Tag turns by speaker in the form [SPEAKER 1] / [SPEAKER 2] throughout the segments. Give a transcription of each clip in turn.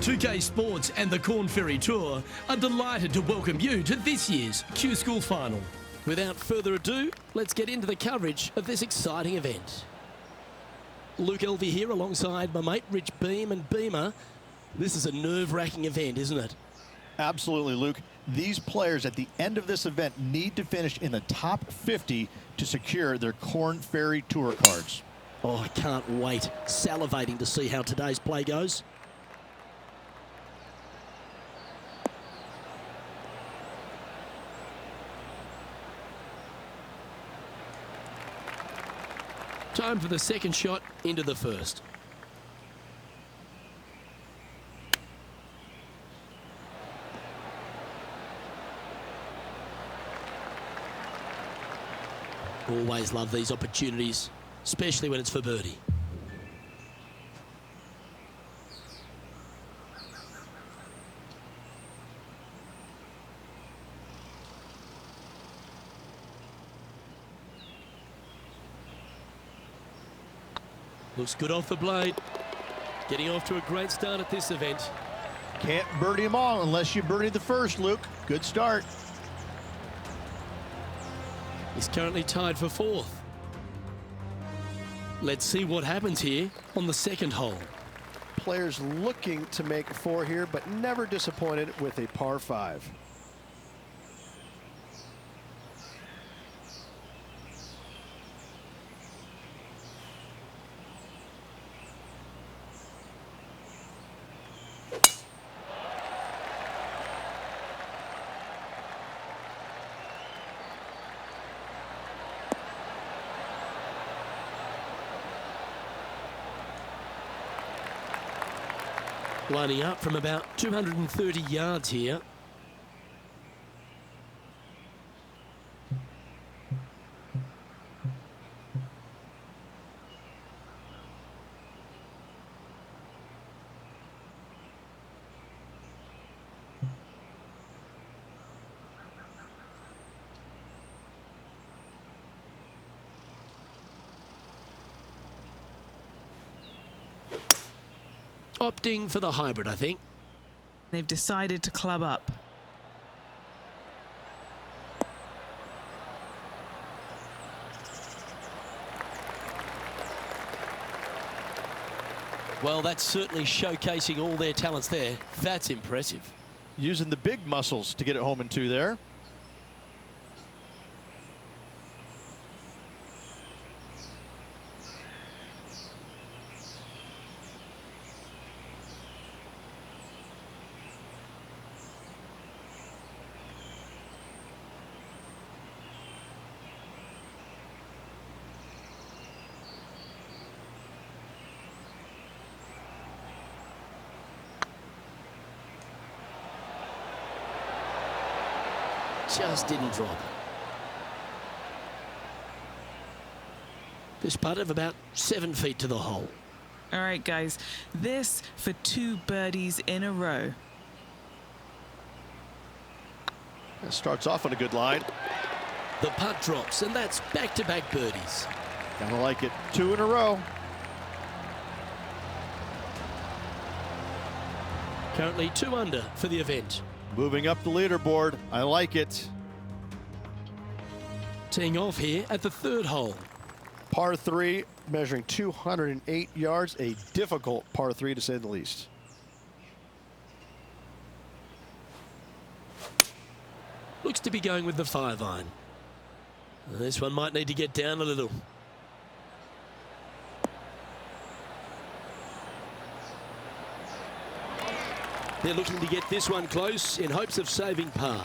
[SPEAKER 1] 2K Sports and the Corn Ferry Tour are delighted to welcome you to this year's Q School Final. Without further ado, let's get into the coverage of this exciting event. Luke Elvey here alongside my mate Rich Beam and Beamer. This is a nerve-wracking event, isn't it?
[SPEAKER 2] Absolutely, Luke. These players at the end of this event need to finish in the top 50 to secure their Corn Ferry Tour cards.
[SPEAKER 1] Oh, I can't wait. Salivating to see how today's play goes. Time for the second shot into the first. Always love these opportunities, especially when it's for birdie. Looks good off the blade. Getting off to a great start at this event.
[SPEAKER 2] Can't birdie them all unless you birdie the first, Luke. Good start.
[SPEAKER 1] He's currently tied for fourth. Let's see what happens here on the second hole.
[SPEAKER 3] Players looking to make 4 here, but never disappointed with a par 5.
[SPEAKER 1] Lining up from about 230 yards here. Opting for the hybrid, I think.
[SPEAKER 4] They've decided to club up.
[SPEAKER 1] Well, that's certainly showcasing all their talents there. That's impressive.
[SPEAKER 2] Using the big muscles to get it home in 2 there.
[SPEAKER 1] Just didn't drop. This putt of about 7 feet to the hole.
[SPEAKER 4] All right, guys, this for 2 birdies in a row.
[SPEAKER 2] That starts off on a good line.
[SPEAKER 1] The putt drops, and that's back-to-back birdies.
[SPEAKER 2] Kinda like it. 2 in a row.
[SPEAKER 1] Currently 2 under for the event.
[SPEAKER 2] Moving up the leaderboard. I like it.
[SPEAKER 1] Teeing off here at the 3rd hole.
[SPEAKER 3] Par 3, measuring 208 yards, a difficult par 3 to say the least.
[SPEAKER 1] Looks to be going with the 5-iron. This one might need to get down a little. They're looking to get this one close in hopes of saving par.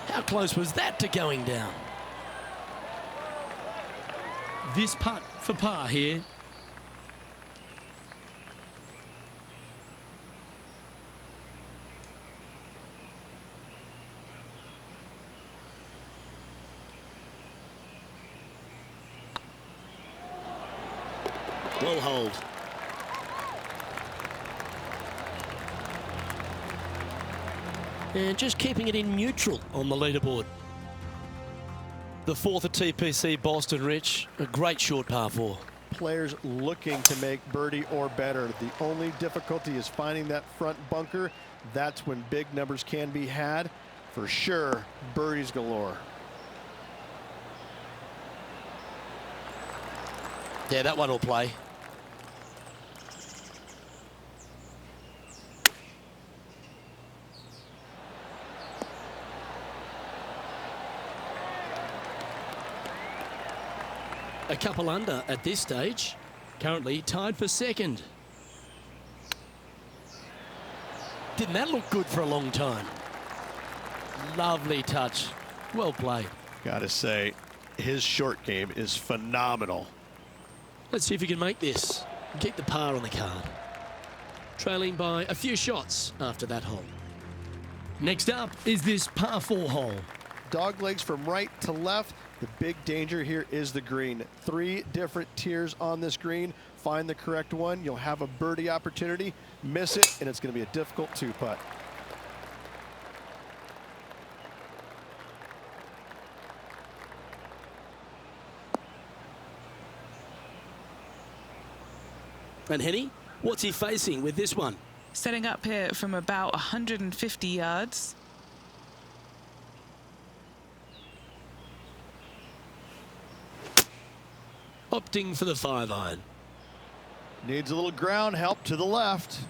[SPEAKER 1] How close was that to going down? This putt for par here. Well hold. And just keeping it in neutral on the leaderboard. The 4th at TPC Boston, Rich. A great short par 4.
[SPEAKER 3] players looking to make birdie or better. The only difficulty is finding that front bunker. That's when big numbers can be had. For sure, birdies galore.
[SPEAKER 1] Yeah, that one will play. A couple under at this stage. Currently tied for second. Didn't that look good for a long time? Lovely touch. Well played.
[SPEAKER 3] Gotta say, his short game is phenomenal.
[SPEAKER 1] Let's see if he can make this and keep the par on the card. Trailing by a few shots after that hole. Next up is this par 4 hole.
[SPEAKER 3] Dog legs from right to left. The big danger here is the green. 3 different tiers on this green. Find the correct one. You'll have a birdie opportunity. Miss it, and it's going to be a difficult 2-putt.
[SPEAKER 1] And Henny, what's he facing with this one?
[SPEAKER 4] Setting up here from about 150 yards.
[SPEAKER 1] Opting for the 5-iron.
[SPEAKER 2] Needs a little ground help to the left.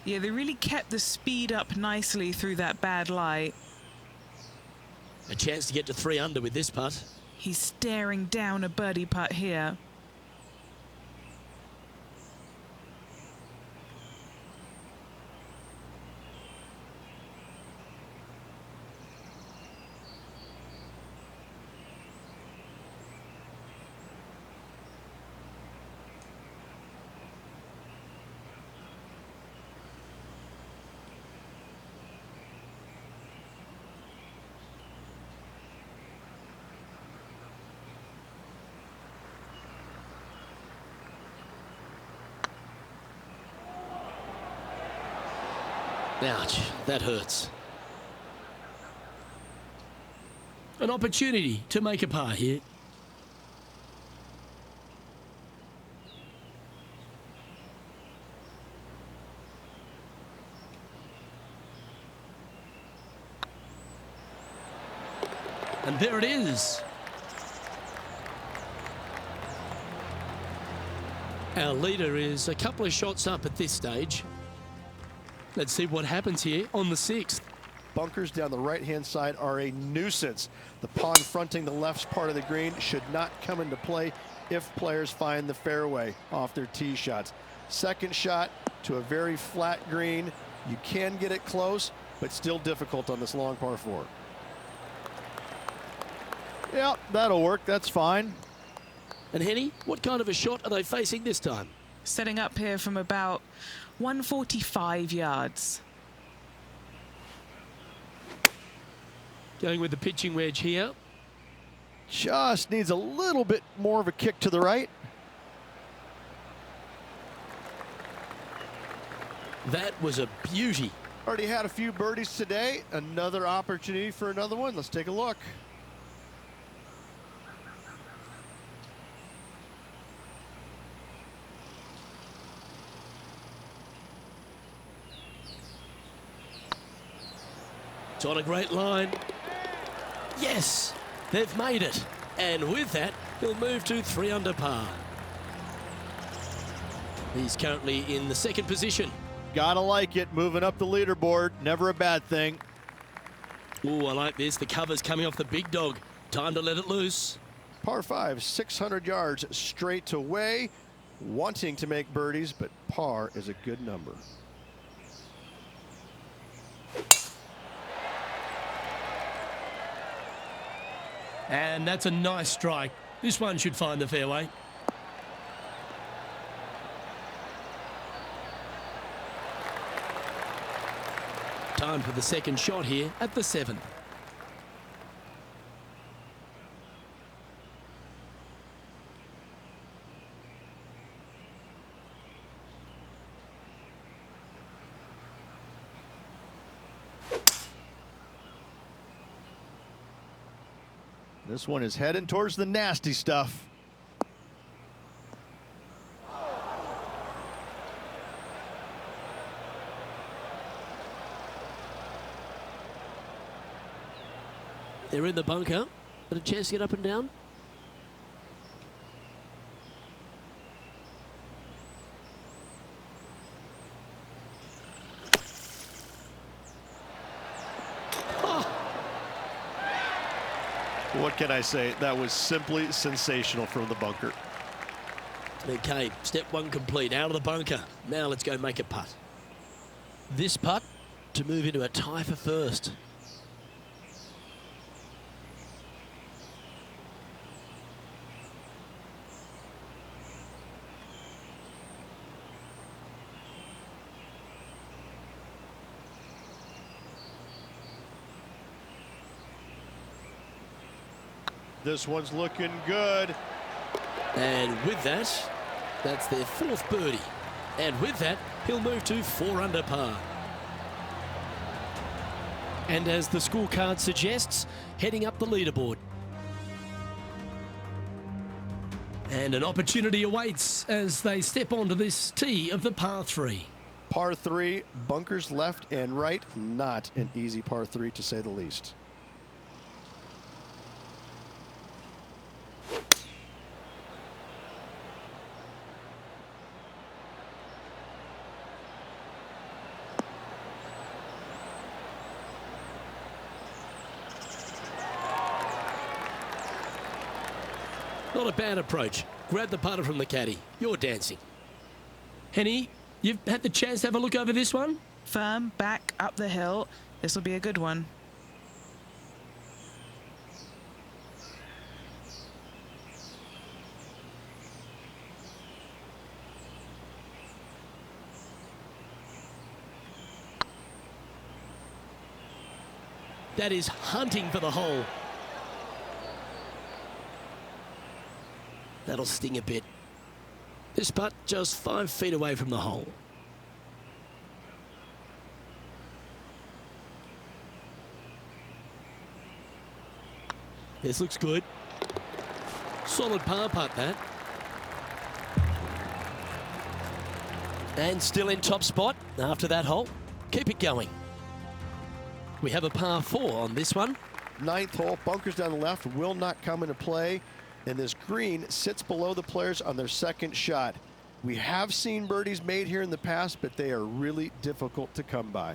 [SPEAKER 4] Yeah, they really kept the speed up nicely through that bad light.
[SPEAKER 1] A chance to get to 3 under with this putt.
[SPEAKER 4] He's staring down a birdie putt here.
[SPEAKER 1] Ouch, that hurts. An opportunity to make a par here. And there it is. Our leader is a couple of shots up at this stage. Let's see what happens here on the 6th.
[SPEAKER 3] Bunkers down the right-hand side are a nuisance. The pond fronting the left part of the green should not come into play if players find the fairway off their tee shots. Second shot to a very flat green. You can get it close, but still difficult on this long par 4.
[SPEAKER 2] Yeah, that'll work. That's fine.
[SPEAKER 1] And Henny, what kind of a shot are they facing this time?
[SPEAKER 4] Setting up here from about 145 yards.
[SPEAKER 1] Going with the pitching wedge here.
[SPEAKER 2] Just needs a little bit more of a kick to the right.
[SPEAKER 1] That was a beauty.
[SPEAKER 3] Already had a few birdies today. Another opportunity for another one. Let's take a look.
[SPEAKER 1] It's on a great line. Yes, they've made it. And with that, he'll move to 3 under par. He's currently in the 2nd position.
[SPEAKER 2] Gotta like it. Moving up the leaderboard. Never a bad thing.
[SPEAKER 1] Ooh, I like this. The cover's coming off the big dog. Time to let it loose.
[SPEAKER 3] Par 5, 600 yards straight away. Wanting to make birdies, but par is a good number.
[SPEAKER 1] And that's a nice strike. This one should find the fairway. Time for the 2nd shot here at the 7th.
[SPEAKER 2] This one is heading towards the nasty stuff.
[SPEAKER 1] They're in the bunker. Got a chance to get up and down.
[SPEAKER 3] What can I say? That was simply sensational from the bunker.
[SPEAKER 1] Okay, step one complete, out of the bunker. Now let's go make a putt. This putt to move into a tie for first.
[SPEAKER 3] This one's looking good.
[SPEAKER 1] And with that, that's their fourth birdie. And with that, he'll move to 4 under par. And as the scorecard suggests, heading up the leaderboard. And an opportunity awaits as they step onto this tee of the par 3.
[SPEAKER 3] Par 3, bunkers left and right. Not an easy par 3 to say the least.
[SPEAKER 1] Not a bad approach. Grab the putter from the caddy. You're dancing. Henny, you've had the chance to have a look over this one?
[SPEAKER 4] Firm, back, up the hill. This will be a good one.
[SPEAKER 1] That is hunting for the hole. That'll sting a bit. This putt just 5 feet away from the hole. This looks good. Solid par putt, that. And still in top spot after that hole. Keep it going. We have a par 4 on this one.
[SPEAKER 3] 9th hole, bunkers down the left will not come into play. And this green sits below the players on their second shot. We have seen birdies made here in the past, but they are really difficult to come by.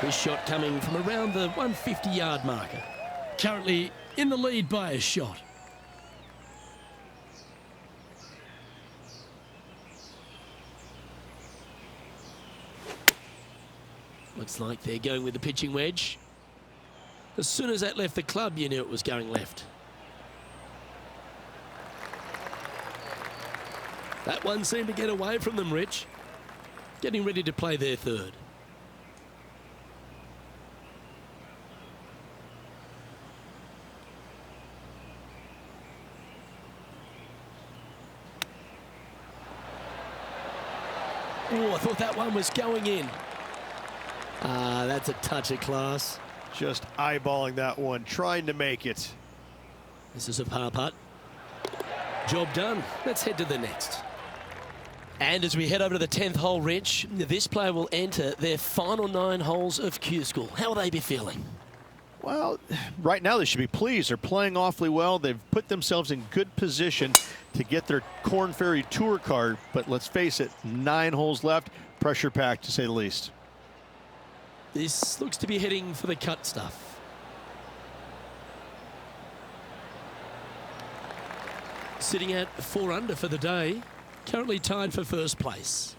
[SPEAKER 1] This shot coming from around the 150-yard marker. Currently in the lead by a shot. Looks like they're going with the pitching wedge. As soon as that left the club, you knew it was going left. That one seemed to get away from them, Rich. Getting ready to play their third. Oh, I thought that one was going in. Ah, that's a touch of class.
[SPEAKER 3] Just eyeballing that one, trying to make it.
[SPEAKER 1] This is a par putt. Job done. Let's head to the next. And as we head over to the 10th hole, Rich, this player will enter their final 9 holes of Q School. How will they be feeling?
[SPEAKER 2] Well, right now they should be pleased. They're playing awfully well. They've put themselves in good position to get their Corn Ferry Tour card. But let's face it, 9 holes left, pressure packed to say the least.
[SPEAKER 1] This looks to be heading for the cut stuff. Sitting at 4 under for the day, currently tied for first place.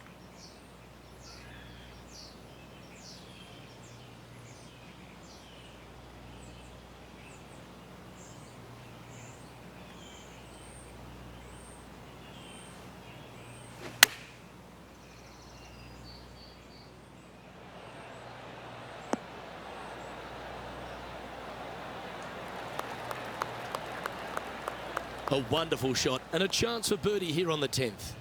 [SPEAKER 1] A wonderful shot and a chance for birdie here on the 10th.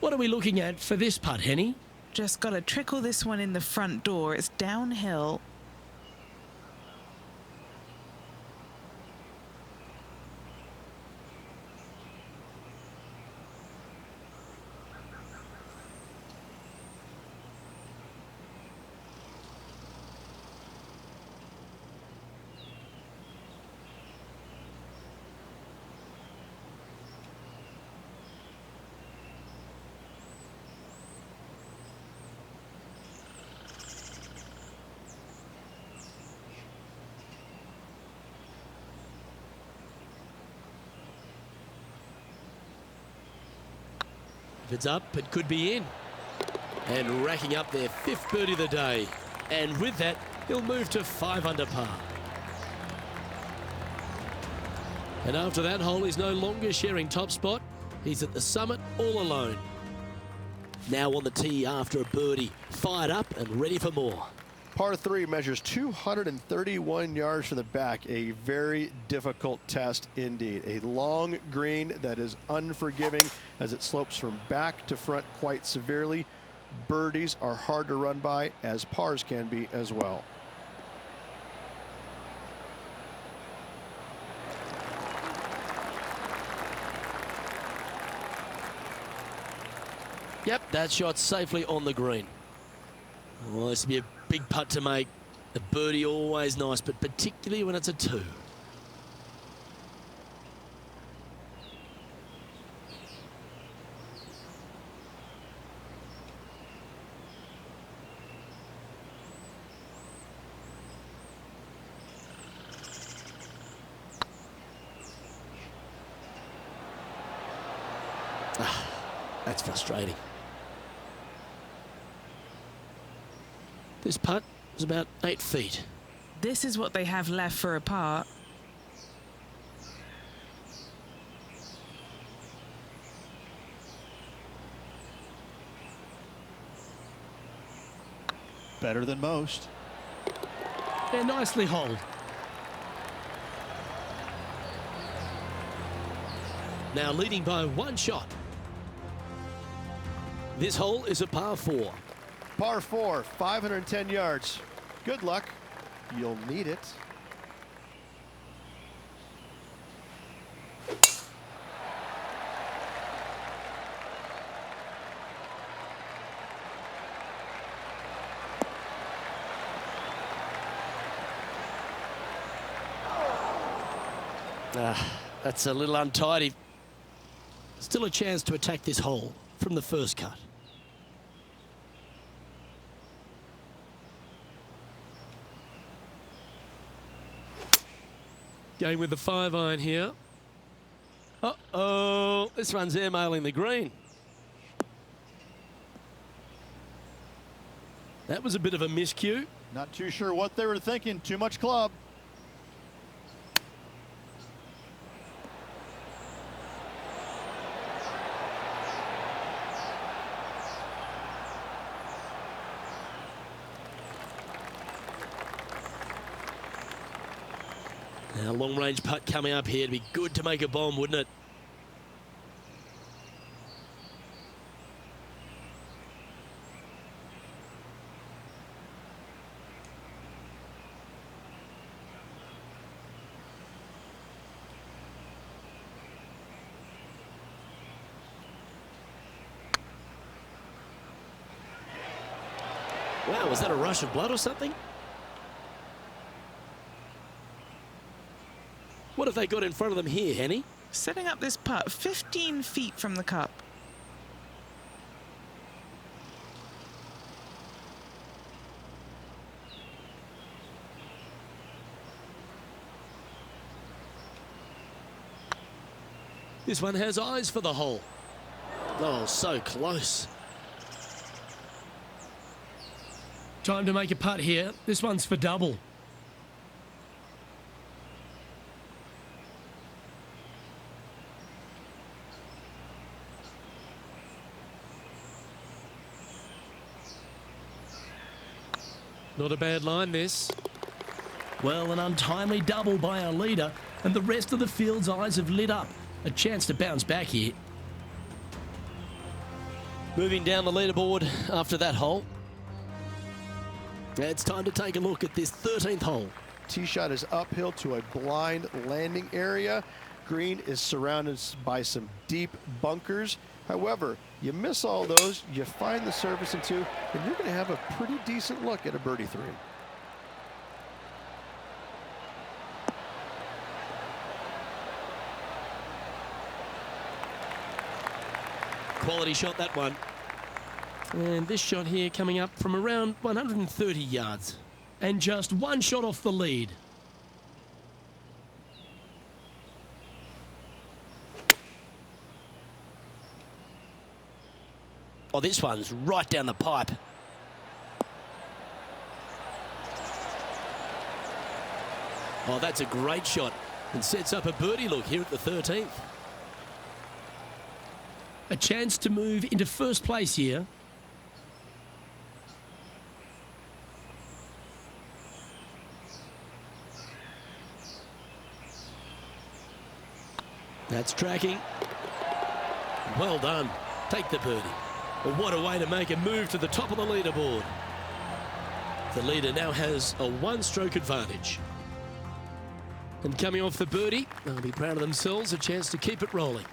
[SPEAKER 1] What are we looking at for this putt, Henny?
[SPEAKER 4] Just got to trickle this one in the front door. It's downhill.
[SPEAKER 1] If it's up, it could be in. And racking up their 5th birdie of the day. And with that, he'll move to 5 under par. And after that hole, he's no longer sharing top spot. He's at the summit all alone. Now on the tee after a birdie, fired up and ready for more.
[SPEAKER 3] Par 3 measures 231 yards from the back. A very difficult test indeed. A long green that is unforgiving as it slopes from back to front quite severely. Birdies are hard to run by, as pars can be as well.
[SPEAKER 1] Yep, that shot safely on the green. Well, this will be a big putt to make. A birdie always nice, but particularly when it's a 2. That's frustrating. This putt is about 8 feet.
[SPEAKER 4] This is what they have left for a par.
[SPEAKER 2] Better than most.
[SPEAKER 1] They're nicely holed. Now leading by 1 shot. This hole is a par 4.
[SPEAKER 3] Par 4, 510 yards. Good luck. You'll need it.
[SPEAKER 1] That's a little untidy. Still a chance to attack this hole from the first cut. Going with the 5-iron here. Uh-oh, this one's airmailing the green. That was a bit of a miscue.
[SPEAKER 2] Not too sure what they were thinking. Too much club.
[SPEAKER 1] Now, long-range putt coming up here. It'd be good to make a bomb, wouldn't it? Wow, was that a rush of blood or something? What have they got in front of them here, Henny?
[SPEAKER 4] Setting up this putt 15 feet from the cup.
[SPEAKER 1] This one has eyes for the hole. Oh, so close. Time to make a putt here. This one's for double. Not a bad line, this. Well, an untimely double by our leader and the rest of the field's eyes have lit up. A chance to bounce back here. Moving down the leaderboard after that hole. It's time to take a look at this 13th hole.
[SPEAKER 3] Tee shot is uphill to a blind landing area. Green is surrounded by some deep bunkers. However, you miss all those, you find the surface in 2, and you're going to have a pretty decent look at a birdie 3.
[SPEAKER 1] Quality shot, that one. And this shot here coming up from around 130 yards. And just one shot off the lead. Oh, this one's right down the pipe. Oh, that's a great shot and sets up a birdie look here at the 13th. A chance to move into first place here. That's tracking. Well done. Take the birdie. Well, what a way to make a move to the top of the leaderboard. The leader now has a one-stroke advantage. And coming off the birdie, they'll be proud of themselves, a chance to keep it rolling.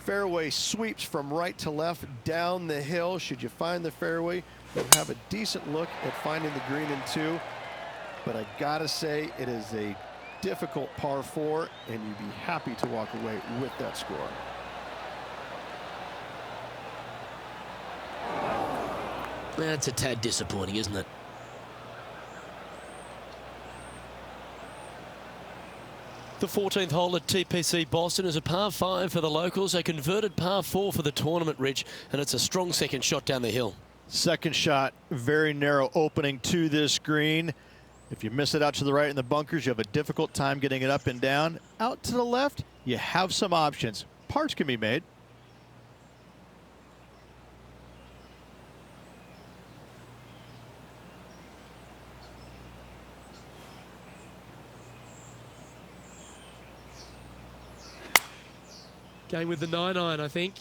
[SPEAKER 3] Fairway sweeps from right to left down the hill. Should you find the fairway, you'll have a decent look at finding the green in 2. But I gotta say, it is a difficult par 4, and you'd be happy to walk away with that score.
[SPEAKER 1] That's a tad disappointing, isn't it? The 14th hole at TPC Boston is a par 5 for the locals, a converted par 4 for the tournament, Rich, and it's a strong second shot down the hill.
[SPEAKER 2] Second shot, very narrow opening to this green. If you miss it out to the right in the bunkers, you have a difficult time getting it up and down. Out to the left, you have some options. Parts can be made.
[SPEAKER 1] Going with the 9-iron, I think.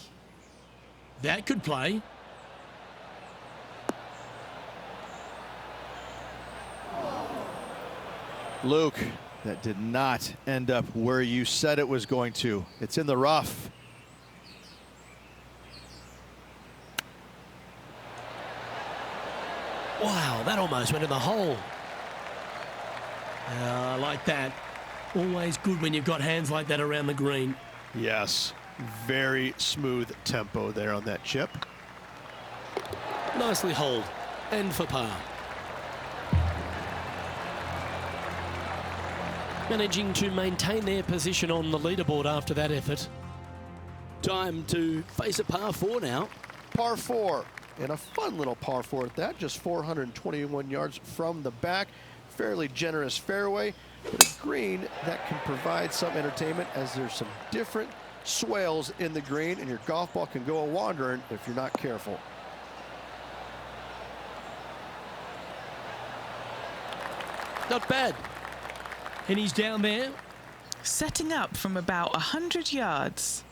[SPEAKER 1] That could play.
[SPEAKER 2] Luke, that did not end up where you said it was going to. It's in the rough.
[SPEAKER 1] Wow, that almost went in the hole. I like that. Always good when you've got hands like that around the green.
[SPEAKER 2] Yes, very smooth tempo there on that chip.
[SPEAKER 1] Nicely holed, and for par. Managing to maintain their position on the leaderboard after that effort. Time to face a par 4 now.
[SPEAKER 3] Par 4, and a fun little par 4 at that, just 421 yards from the back. Fairly generous fairway, but a green that can provide some entertainment as there's some different swales in the green, and your golf ball can go a-wandering if you're not careful.
[SPEAKER 1] Not bad. And he's down there.
[SPEAKER 4] Setting up from about 100 yards.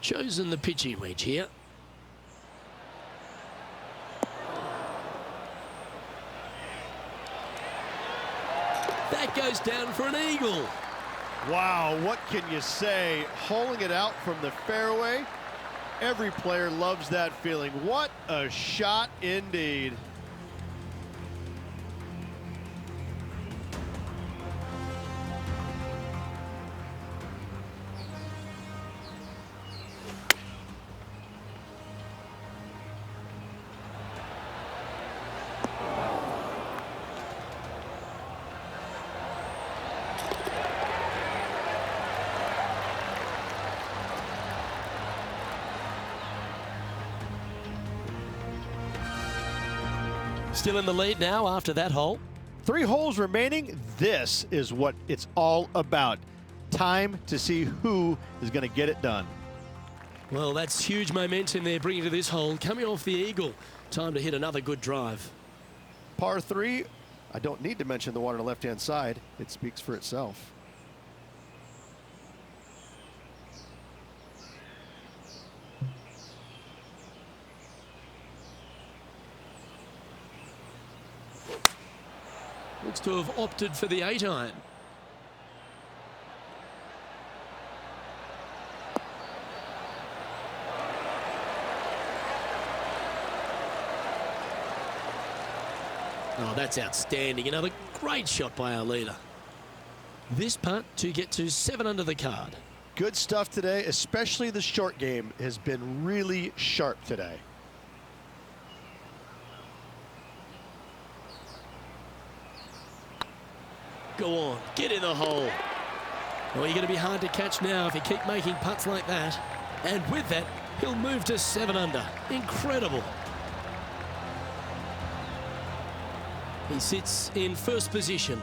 [SPEAKER 1] Chosen the pitching wedge here. That goes down for an eagle.
[SPEAKER 2] Wow, what can you say? Holing it out from the fairway. Every player loves that feeling. What a shot indeed.
[SPEAKER 1] Still in the lead now after that hole.
[SPEAKER 2] 3 holes remaining. This is what it's all about. Time to see who is going to get it done.
[SPEAKER 1] Well, that's huge momentum they're bringing to this hole. Coming off the eagle, Time to hit another good drive.
[SPEAKER 3] Par 3, I don't need to mention the one on the left-hand side. It speaks for itself.
[SPEAKER 1] Looks to have opted for the 8-iron. Oh, that's outstanding. Another great shot by our leader. This putt to get to 7 under the card.
[SPEAKER 3] Good stuff today, especially the short game has been really sharp today.
[SPEAKER 1] Go on, get in the hole. Well, you're going to be hard to catch now if you keep making putts like that. And with that, he'll move to 7 under. Incredible. He sits in first position.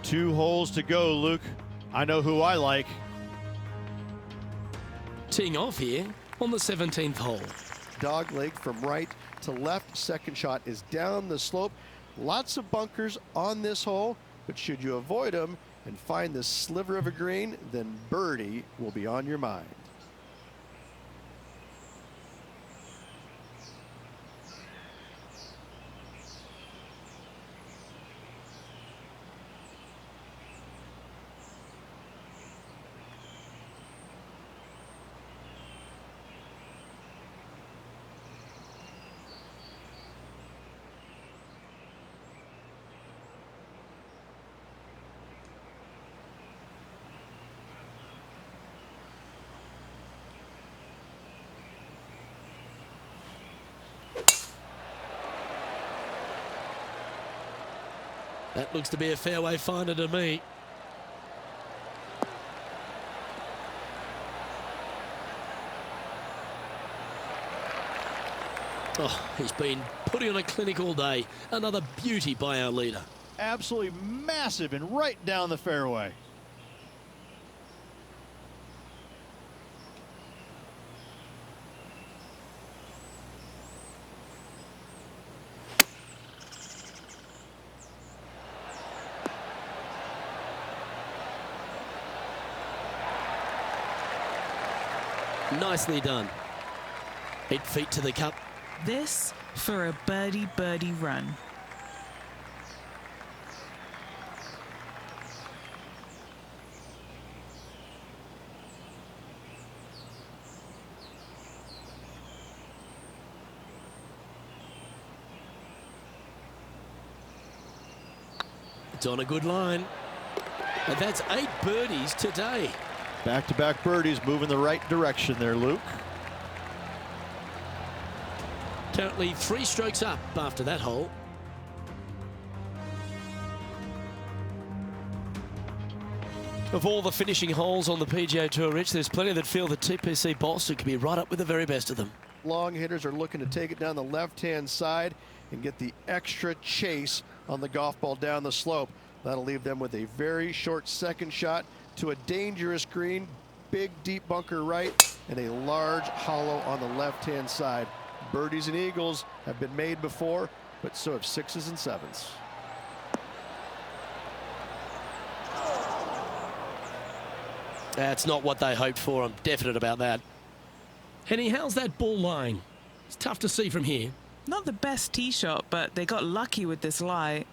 [SPEAKER 2] 2 holes to go, Luke. I know who I like.
[SPEAKER 1] Teeing off here on the 17th hole.
[SPEAKER 3] Dog leg from right to left. Second shot is down the slope. Lots of bunkers on this hole, but should you avoid them and find this sliver of a green, then birdie will be on your mind.
[SPEAKER 1] That looks to be a fairway finder to me. Oh, he's been putting on a clinic all day. Another beauty by our leader.
[SPEAKER 2] Absolutely massive and right down the fairway.
[SPEAKER 1] Nicely done. 8 feet to the cup.
[SPEAKER 4] This for a birdie run.
[SPEAKER 1] It's on a good line. And that's 8 birdies today.
[SPEAKER 2] Back-to-back birdies, moving the right direction there, Luke.
[SPEAKER 1] Currently 3 strokes up after that hole. Of all the finishing holes on the PGA Tour, Rich, there's plenty that feel that TPC Boston could be right up with the very best of them.
[SPEAKER 3] Long hitters are looking to take it down the left-hand side and get the extra chase on the golf ball down the slope. That'll leave them with a very short second shot to a dangerous green, big deep bunker right, and a large hollow on the left-hand side. Birdies and eagles have been made before, but so have 6s and 7s.
[SPEAKER 1] That's not what they hoped for. I'm definite about that. Henny, how's that ball lying? It's tough to see from here.
[SPEAKER 4] Not the best tee shot, but they got lucky with this lie.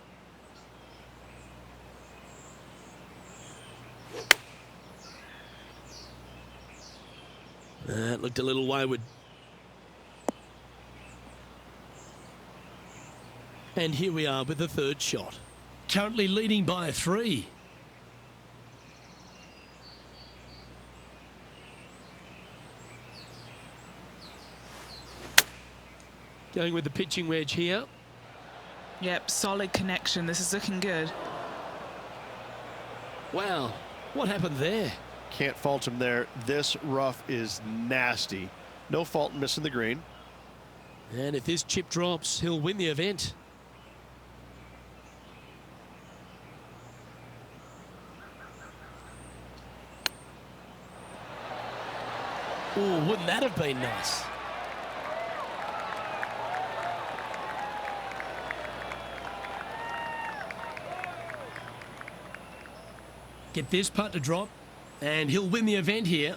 [SPEAKER 1] It looked a little wayward. And here we are with the 3rd shot. Currently leading by 3. Going with the pitching wedge here.
[SPEAKER 4] Yep, solid connection. This is looking good.
[SPEAKER 1] Wow, what happened there?
[SPEAKER 3] Can't fault him there. This rough is nasty. No fault in missing the green.
[SPEAKER 1] And if this chip drops, he'll win the event. Oh, wouldn't that have been nice? Get this putt to drop, and he'll win the event here.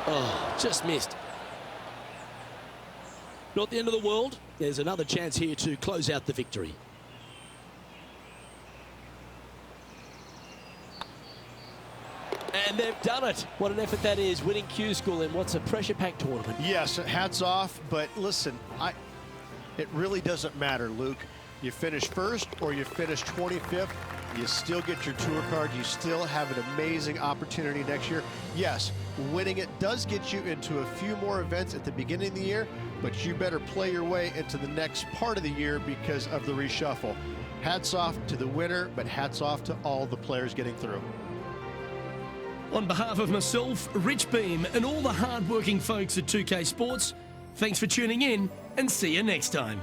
[SPEAKER 1] Oh, just missed. Not the end of the world. There's another chance here to close out the victory. And they've done it. What an effort that is, winning Q School in what's a pressure-packed tournament.
[SPEAKER 3] Yes, hats off, but listen, it really doesn't matter, Luke. You finish first or you finish 25th, you still get your tour card. You still have an amazing opportunity next year. Yes, winning it does get you into a few more events at the beginning of the year, but you better play your way into the next part of the year because of the reshuffle. Hats off to the winner, but hats off to all the players getting through.
[SPEAKER 1] On behalf of myself, Rich Beam, and all the hard-working folks at 2K Sports, thanks for tuning in, and see you next time.